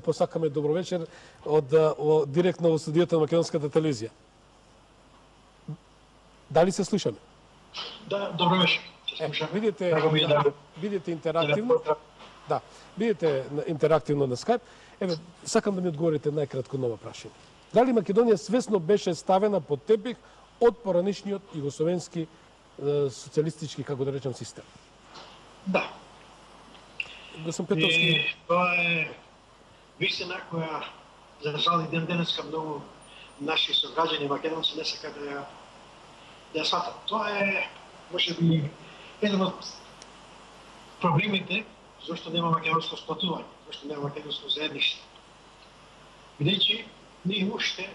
посакаме добро вечер директно во студиото на Македонската телевизија. Дали се слушаме? Да, добро вечер. Бидете интерактивно. Да, бидете интерактивно на Skype. Еве, сакам да ми одговорите најкратко на ова прашање. Дали Македонија свесно беше ставена под тепих од поранишниот југословенски социјалистички, како да речем, систем? Да. Господин Петровски. Тоа е вистина која за жал и ден денеска многу наши сограѓани македонци не сакаат да ја сватат. Тоа е можеби еден од проблемите зашто нема македонско сплотување, зашто нема македонско заедништво. Бидејќи ние уште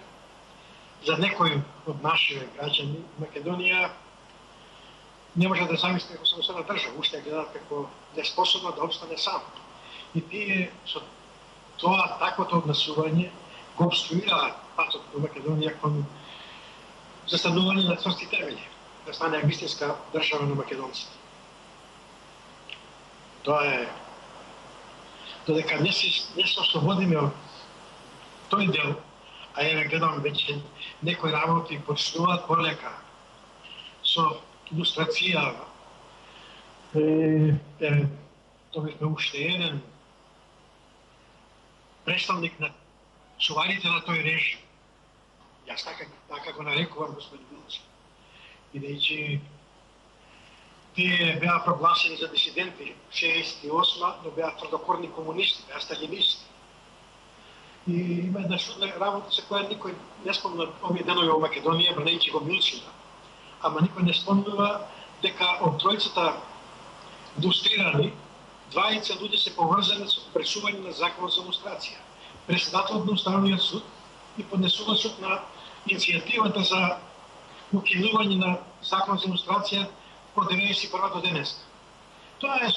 за некои од нашите граѓани Македонија не може да замисли како самостојна држава, уште ја гледаат како неспособна да опстане сам. И тие со тоа таквото однесување го обструираат патот до Македонија кон застанување на цврсти темели, да стане вистинска држава на македонците. Тоа е додека не се ослободиме од тој дел, а ја гледам веќе некои работи почнуваат полека со илустрација. Добивме уште еден представник на чуварите на тој режим. Јас така го нарекувам господин Билчев. Бидејќи тие беа прогласени за дисиденти 68, но беа тврдокорни комунисти, беа сталинисти. И има една чудна работа за која никој не спомна овие денови во Македонија, бранејќи го Милчина. Ама никој не спомнува дека од тројцата илустрирани, двајца луѓе се поврзани со пресување на закон за лустрација. Председателот на Уставниот суд и поднесувачот на иницијативата за укинување на закон за лустрација од 91 до денес. Тоа е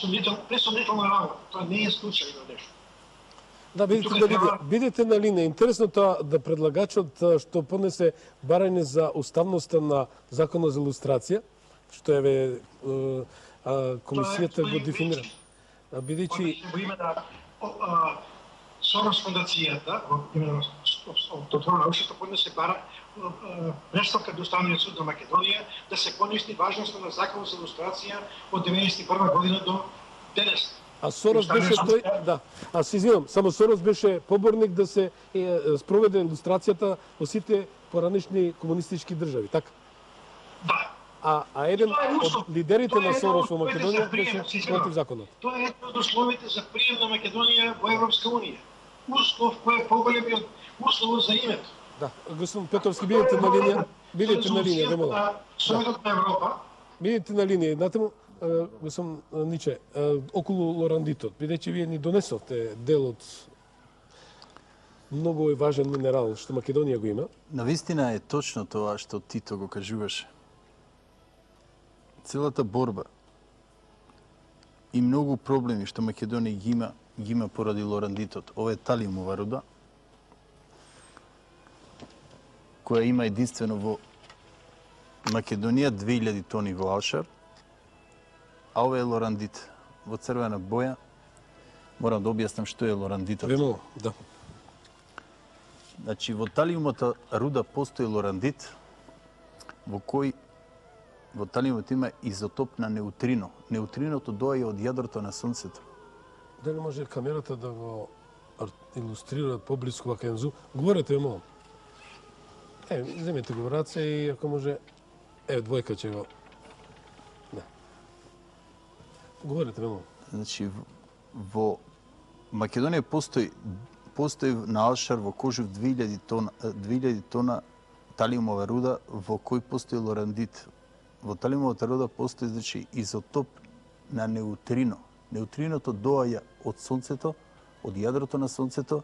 пресомнителна работа, тоа не е случајно нешто. Да, бидете на линија. Интересно тоа да предлагачот што поднесе барање за уставноста на законот за илустрација, што е комисијата го дефинира. Бидејќи во име на Сорос фондацијата, во име на Тотвора научното поднесе бара преставка до Уставниот суд на Македонија да се поништи важноста на законот за илустрација од 91 година до денес. А Сорос беше тој, да. Аз извинам, само Сорос беше поборник да се спроведе илустрацијата во сите поранишни комунистички држави, така? Да. А еден од лидерите на Сорос во Македонија беше против законот. Тоа е едно од условите за прием на Македонија во Европска унија. Услов кој е поголеми од условот за името. Да, господин Петровски, бидете на линија. Бидете на линија, демола. Советот на Европа. Бидете на линија. Натаму, господин Ниче, околу Лорандитот, бидејќи вие ни донесовте дел од многу важен минерал што Македонија го има. Навистина е точно тоа што Тито го кажуваше. Целата борба и многу проблеми што Македонија ги има поради Лорандитот. Ова е талиумова руда, која има единствено во Македонија 2000 тони во Алшар, а ова е Лорандит во црвена боја. Морам да објаснам што е Лорандитот. Вемо, да. Значи, во талиумата руда постои Лорандит, во кој во талиумот има изотоп на неутрино. Неутриното доаѓа од јадрото на Сонцето. Дали може камерата да го илустрира поблиску вака ензу? Говорете, молам. Земете го раце и ако може... двојка ќе го... Да. Говорите, молам. Значи, во Македонија постои на Алшар во Кожув 2000 тона талиумова руда во кој постои Лорандит. Во талиумовата руда постои, значи, изотоп на неутрино. Неутриното доаѓа од Сонцето, од јадрото на Сонцето,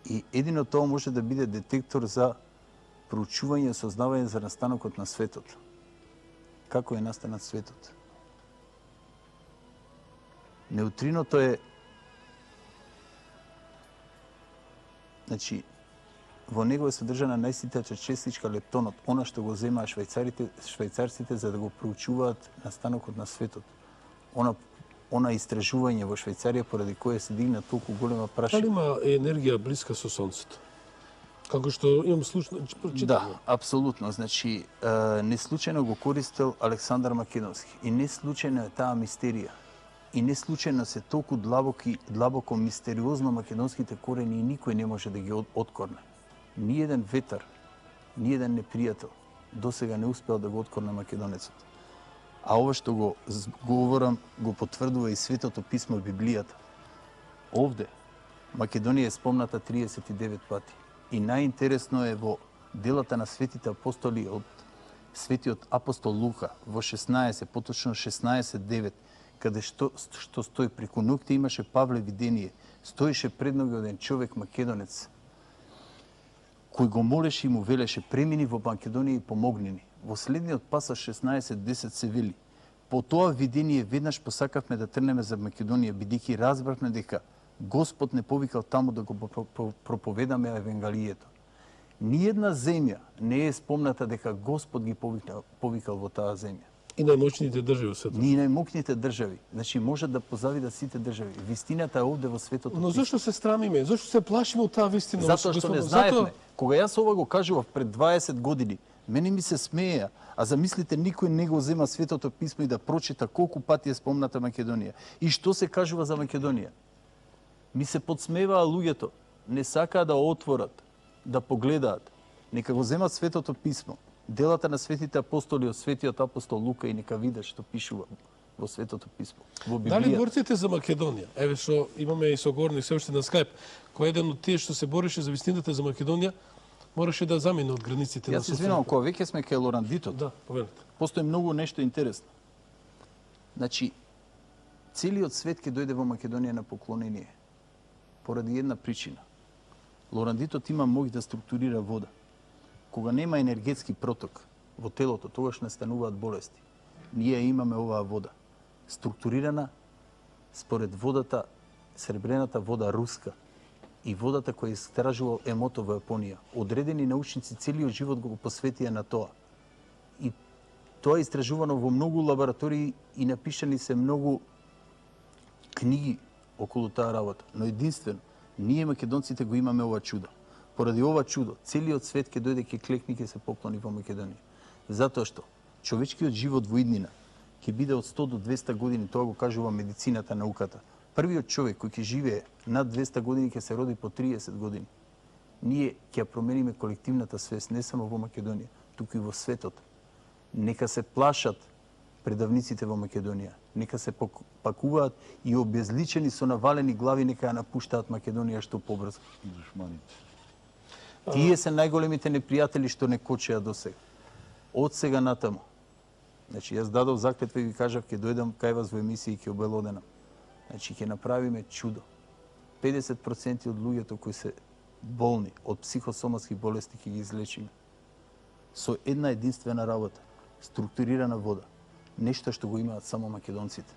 и едино тоа може да биде детектор за проучување и осознавање за настанокот на светот. Како е настанат светот? Неутриното е... Значи, во него е содржана најситача честичка лептонот, она што го земаа швајцарците за да го проучуваат настанокот на светот. Она она истражување во Швајцарија поради кое се дигна толку голема Дали прашина. има енергија блиска со сонцето? Како што имам слушно, прочитано. Да, апсолутно. Значи, не случајно го користел Александар Македонски. И не случајно е таа мистерија. И не случајно се толку длабоко мистериозно македонските корени и никој не може да ги откорне. Ниеден ветар, ниеден непријател досега не успел да го откорне македонецот. А ова што го говорам, го потврдува и Светото писмо Библијата. Овде Македонија е спомната 39 пати. И најинтересно е во делата на светите апостоли од светиот апостол Лука во 16, поточно 16:9, каде што стои преку ноќта имаше Павле видение, стоеше пред ноги оден човек македонец, кој го молеше и му велеше: премини во Македонија и помогни ни. Во следниот пасаж 16:10 се вели: по тоа видение веднаш посакавме да трнеме за Македонија, бидејќи разбравме дека Господ не повикал таму да го проповедаме евангелието. Ниедна земја не е спомната дека Господ ги повикал во таа земја. И најмоćните држави во светот. Ни најмокните држави. Значи може да позавидат сите држави. Вистината е овде во светото. Но зашто се страмиме? Зашто се плашиме од таа вистина? Затоа што не знаевме. Кога јас ова го кажував пред 20 години, мене ми се смееа, а замислите никој не го зема Светото писмо и да прочита колку пати е спомната Македонија. И што се кажува за Македонија? Ми се подсмеваа луѓето, не сакаа да отворат, да погледаат. Нека го земат Светото писмо, делата на светите апостоли од светиот апостол Лука и нека видат што пишува во Светото писмо, во Библијата. Дали борците за Македонија, еве што имаме и соговорник се уште на Скайп, кој еден од тие што се бореше за вистината за Македонија, мораше да замине од границите на Јас се извинувам, кога веќе сме кај Лорандитот, Да, повелете. постои многу нешто интересно. Значи, целиот свет ќе дојде во Македонија на поклонение поради една причина. Лорандитот има моќ да структурира вода. Кога нема енергетски проток во телото, тогаш настануваат болести. Ние имаме оваа вода, структурирана според водата, сребрената вода руска и водата која истражувал Емото во Јапонија. Одредени научници целиот живот го посветија на тоа. И тоа е истражувано во многу лаборатории и напишани се многу книги околу таа работа. Но единствено, ние македонците го имаме ова чудо. Поради ова чудо, целиот свет ќе дојде, ќе клекне, ќе се поклони во Македонија. Затоа што човечкиот живот во иднина ќе биде од 100 до 200 години, тоа го кажува медицината, науката. Првиот човек кој ќе живее над 200 години ќе се роди по 30 години. Ние ќе промениме колективната свест не само во Македонија, туку и во светот. Нека се плашат предавниците во Македонија. Нека се пакуваат и обезличени со навалени глави нека ја напуштаат Македонија што побрзо. Душманите. Тие се најголемите непријатели што не кочеа до сега. Од сега натаму. Значи, јас дадов заклетва и ви кажав, ќе дојдам кај вас во емисија и ќе обелоденам. Значи, ќе направиме чудо. 50% од луѓето кои се болни од психосоматски болести ќе ги излечиме. Со една единствена работа. Структурирана вода. Нешто што го имаат само македонците.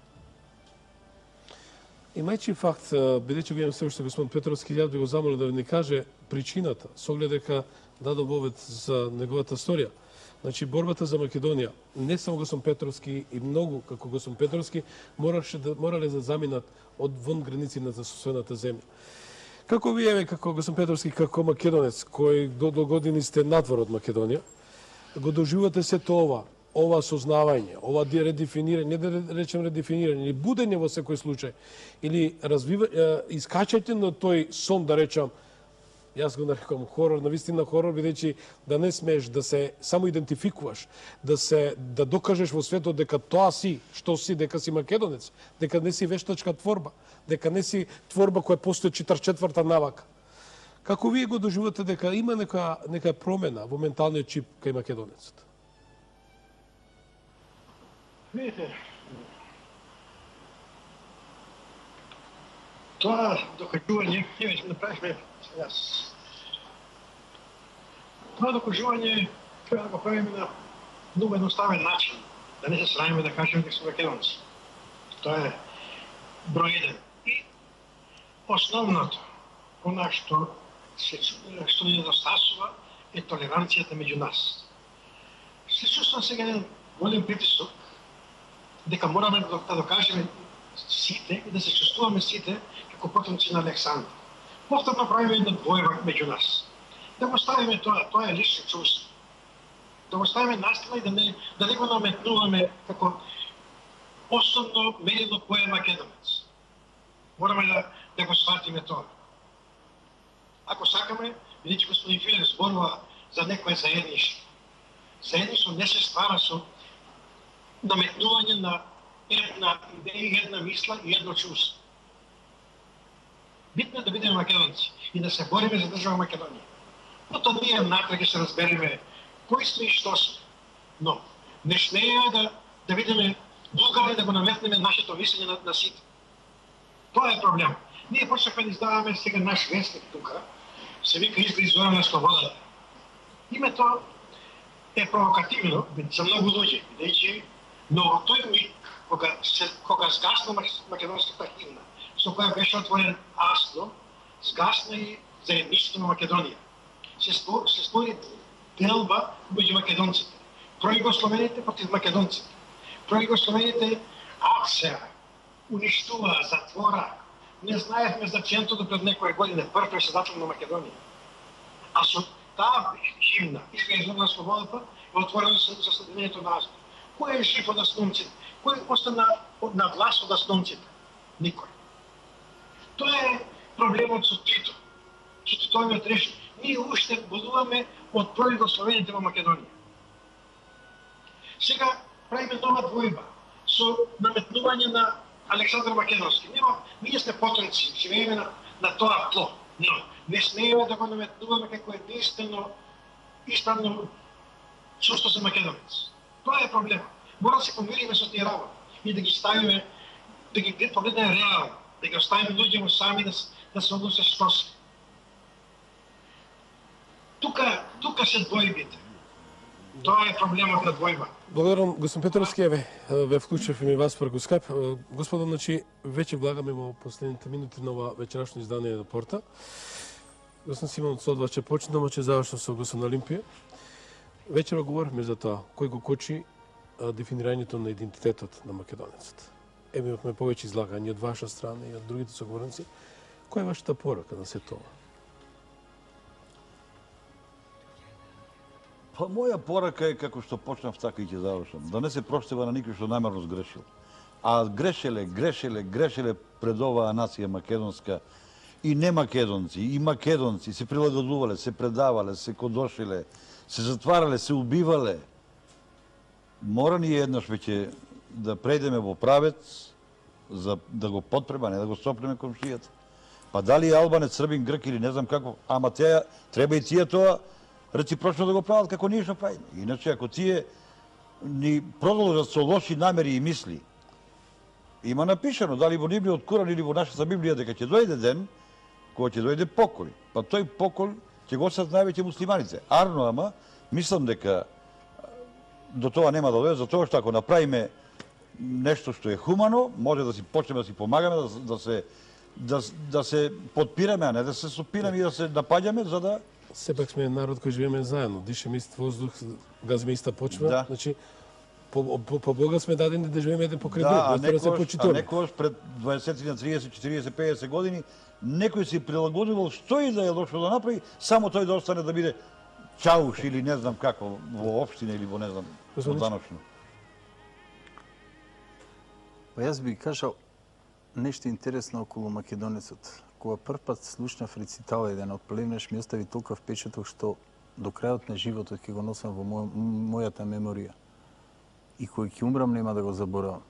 Имајќи факт, бидејќи го имам се уште господин Петровски, ја би го замолил да ни каже причината, со оглед дека дадо вовед за неговата историја. Значи, борбата за Македонија, не само господин Петровски и многу како господин Петровски, морале да заминат од вон граници на соседната земја. Како вие, како господин Петровски, како македонец, кој до години сте надвор од Македонија, го доживувате сето ова сознавање, ова редефинирање, не да речем редефинирање, или будење во секој случај, или искачајте на тој сон, да речам, јас го нарекувам хорор, навистина хорор, бидејќи да не смееш да се само идентификуваш, да докажеш во светот дека тоа си, што си, дека си македонец, дека не си вештачка творба, дека не си творба која постои 44-та навака. Како вие го доживувате дека има нека промена во менталниот чип кај македонецот? Видите, тоа докажување, ние ќе направиме јас. Това докажување треба да го правиме на многу едноставен начин, да не се срамиме да кажеме дека сме македонци. Тоа е број 1. И основното, она што ни недостасува, е толеранцијата меѓу нас. Се чувствам сега еден голем притисок дека мораме да докажеме сите и да се чувствуваме сите како потомци на Александр. Повторно правиме една двојба меѓу нас. Да го ставиме тоа е лично чувство. Да го ставиме настана и да не го наметнуваме како основно мерило кој е македонец. Мораме да го сватиме тоа. Ако сакаме, бидејќи господин Филев зборува за некое заедништво. Заедништво не се ствара со наметнување на една идеја, една мисла и едно чувство. Битно е да бидеме македонци и да се бориме за држава Македонија. Но тоа ние натре ќе се разбереме кои сме и што сме. Но не смееме да видиме Бугари да го наметнеме нашето мислење на сите. Тоа е проблем. Ние почнахме да издаваме сега наш вестник тука, се вика Изглед Зора на слободата. Името е провокативно за многу луѓе, бидејќи но во тој миг кога сгасна македонската химна, со која беше отворен Асло, сгасна и заедништвото на Македонија. Се створи делба меѓу македонците. Пројугословените против македонците. Пројугословените апсеа, уништуваа, затвора. Не знаевме значењето пред некоја година, прв председател на Македонија. А со таа химна, Изглед на слободата, е отворено за следењето на Асло. Кој е жив од асномците? Кој остана на власт од асномците? Никој. Тоа е проблемот со Тито. Со Титовиот режим. Ние уште болуваме од пројугословените во Македонија. Сега правиме нова двојба со наметнување на Александар Македонски. Ние сме потомци, живееме на тоа тло. Но не смееме да го наметнуваме како единствено исправно чувство за македонец. Тоа е проблема. Мора да се помириме со тие работи и да ги ставиме, да ги погледнеме реално, да ги оставиме луѓето сами да се односат што се. Тука се двојбите. Тоа е проблемот на двојба. Благодарам, господин Петровски, ве вклучив и вас преку Скайп. Господа, значи, веќе влагаме во последните минути на ова вечерашно издание на Порта. Господин Симон, со вас ќе почнеме, ќе завршам со господин Олимпија. Вечера говорихме за тоа, кој го кочи дефинирањето на идентитетот на македонецот. Имавме повеќе излагања од ваша страна и од другите соговорници. Која е вашата порака на се тоа? Па моја порака е како што почнав, така и ќе завршам. Да не се простива на никој што намерно сгрешил. А грешеле пред оваа нација македонска и не македонци, и македонци се прилагодувале, се предавале, се кодошиле, се затварале, се убивале. Мора ни еднаш веќе да прејдеме во правец за да го потпреме, не да го сопнеме комшијата. Па дали албанец, србин, грк или не знам како, ама теја треба и тие тоа реципрочно да го прават како ние што правиме. Иначе ако тие ни продолжат со лоши намери и мисли, има напишано дали во Библија од Куран или во нашата Библија дека ќе дојде ден кога ќе дојде покол. Па тој покол ќе го осетат највеќе муслиманите. Арно, ама мислам дека до тоа нема да дојде, затоа што ако направиме нешто што е хумано, може да си почнеме да си помагаме, да се подпираме, а не да се сопираме и да се напаѓаме, за да Сепак сме народ кој живееме заедно, дишеме ист воздух, газиме иста почва. Да. Значи, по Бога сме дадени да живееме еден покрај друг, а да се почитуваме. некојаш пред 20 на 30, 40, 50 години некој си прилагодувал што и да е лошо да направи, само тој да остане да биде чауш или не знам како во општина или во не знам во даночно. Па јас би кажал нешто интересно околу македонецот. Кога прв пат слушнав рецитал еден од Плевнеш, ми остави толков впечаток што до крајот на животот ќе го носам во мојата меморија. И кој ќе умрам нема да го заборавам.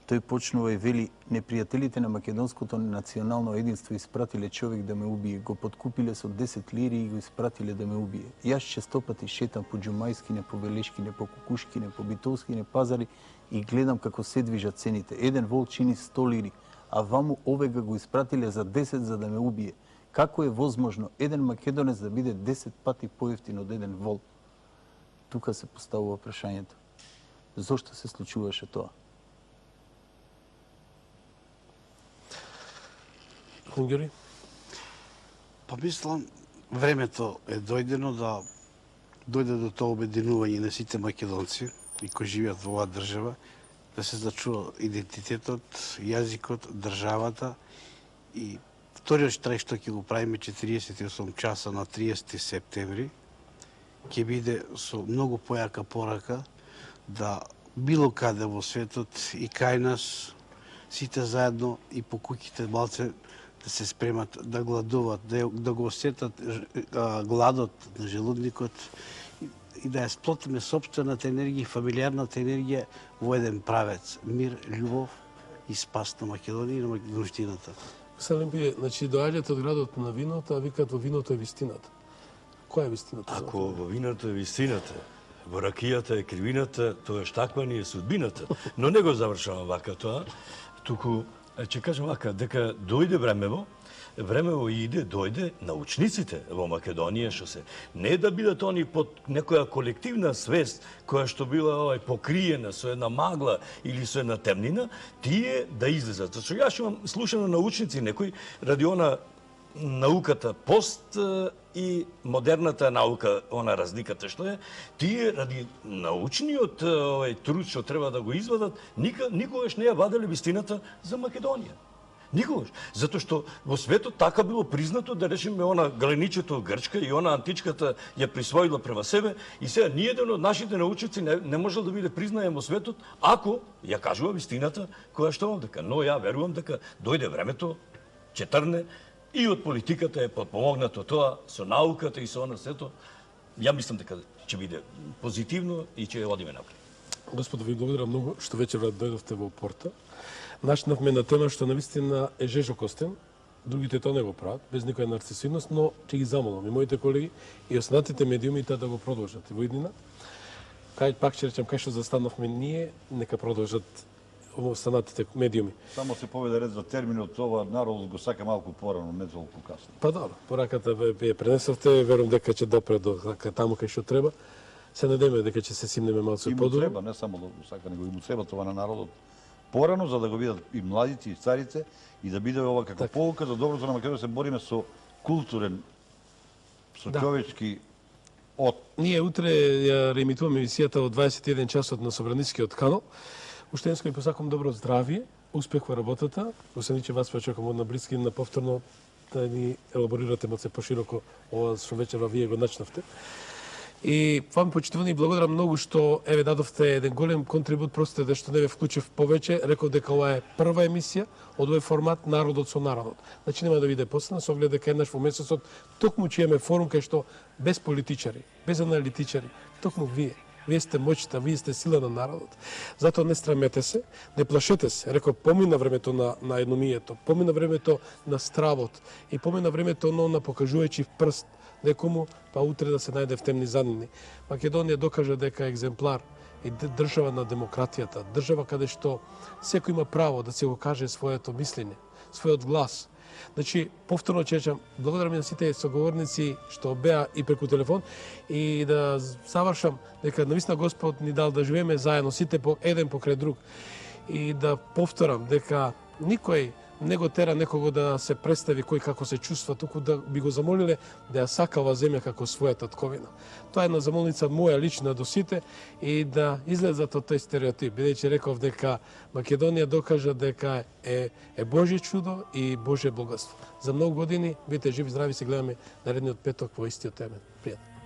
Тој почнува и вели: непријателите на македонското национално единство испратиле човек да ме убие, го подкупиле со 10 лири и го испратиле да ме убие. Јас честопати шетам по Џумајскине, по Белешкине, по Кукушкине, по Битолскине пазари и гледам како се движат цените. Еден вол чини 100 лири, а ваму овега го испратиле за 10 за да ме убие. Како е возможно еден македонец да биде 10 пати поевтин од еден вол? Тука се поставува прашањето. Зошто се случуваше тоа? Хунгери? Па мислам, времето е дојдено да дојде до тоа обединување на сите македонци и кои живеат во оваа држава, да се зачува идентитетот, јазикот, државата. И вториот штрајк што ќе го правиме 48 часа на 30 септември, ќе биде со многу појака порака да било каде во светот и кај нас сите заедно и по куќите малце да се спремат да гладуват, да го осетат гладот на желудникот и да ја сплотиме сопствената енергија и фамилиарната енергија во еден правец. Мир, љубов и спас на Македонија и на македонштината. Олимпија, значи доаѓате од градот на виното, а викат во виното е вистината. Која е вистината? Ако во виното е вистината, во ракијата е кривината, тоа штакма ни е судбината. Но не го завршавам вака тоа, туку ќе кажам вака, дека дојде времево иде, дојде научниците во Македонија, што се не да бидат они под некоја колективна свест, која што била покриена со една магла или со една темнина, тие да излезат. Зашто јас имам слушано научници некои ради она науката пост и модерната наука, она разликата што е, тие ради научниот труд што треба да го извадат, никогаш не ја ваделе вистината за Македонија. Никогаш. Затоа што во светот така било признато да речеме она галеничето Грчка и она античката ја присвоила према себе и сега ниеден од нашите научници не можел да биде признаен во светот ако ја кажува вистината која што дека. Но ја верувам дека дојде времето, ќе трне и од политиката е подпомогнато тоа со науката и со она сето. Ја мислам дека ќе биде позитивно и ќе одиме напред. Господо, ви благодарам многу што вечерва дојдовте во Порта. Начнавме на тема што навистина е жежокостен, другите тоа не го прават, без никоја нарцисивност, но ќе ги замолам и моите колеги и останатите медиуми да го продолжат и во иднина. Пак ќе речем, кај што застанавме ние, нека продолжат останатите медиуми. Само се поведе ред за терминот, ова народот го сака малку порано, не толку касно. Па добро, пораката вие пренесовте, верувам дека ќе допре до таму кај што треба. Се надеме дека ќе се симнеме малку подобро. Треба, не само да го сака, него и му треба това на народот порано, за да го видат и младите, и старите, и да биде ова како полука за доброто на Македонија, се бориме со културен, со човечки од. Ние утре ја реемитуваме емисијата од 21 часот на Собранискиот канал. Уште еднаш ви посакам добро здравие, успех во работата. Освен че вас очекувам од наблиски на повторно да ни елаборирате малце пошироко ова што вечерва вие го начнавте. И вам почитувани благодарам многу што дадовте еден голем контрибут, простите што не ве вклучив повеќе, реков дека ова е прва емисија од овој формат Народот со народот. Значи нема да биде последна, со оглед дека еднаш во месецот токму ќе имаме форум кај што без политичари, без аналитичари, токму вие сте моќта, вие сте сила на народот. Затоа не срамете се, не плашете се. Реков, помина времето на едномијето, помина времето на стравот и помина времето на покажувајќи прст некому, па утре да се најде в темни заднини. Македонија докажа дека е екземплар и држава на демократијата, држава каде што секој има право да се го каже своето мислење, својот глас. Значи, повторно чечам, благодарам на сите соговорници што беа и преку телефон и да завршам дека навистина Господ ни дал да живееме заедно сите еден покрај друг и да повторам дека никој не го тера некого да се представи кој како се чувства, туку да би го замолиле да ја сака ова земја како својата татковина. Тоа е една замолница моја лична до сите и да излезат од тој стереотип, бидејќи реков дека Македонија докажа дека е Божје чудо и Божје богатство. За многу години, бидете живи, здрави, се гледаме наредниот петок во истиот темен. Пријатно.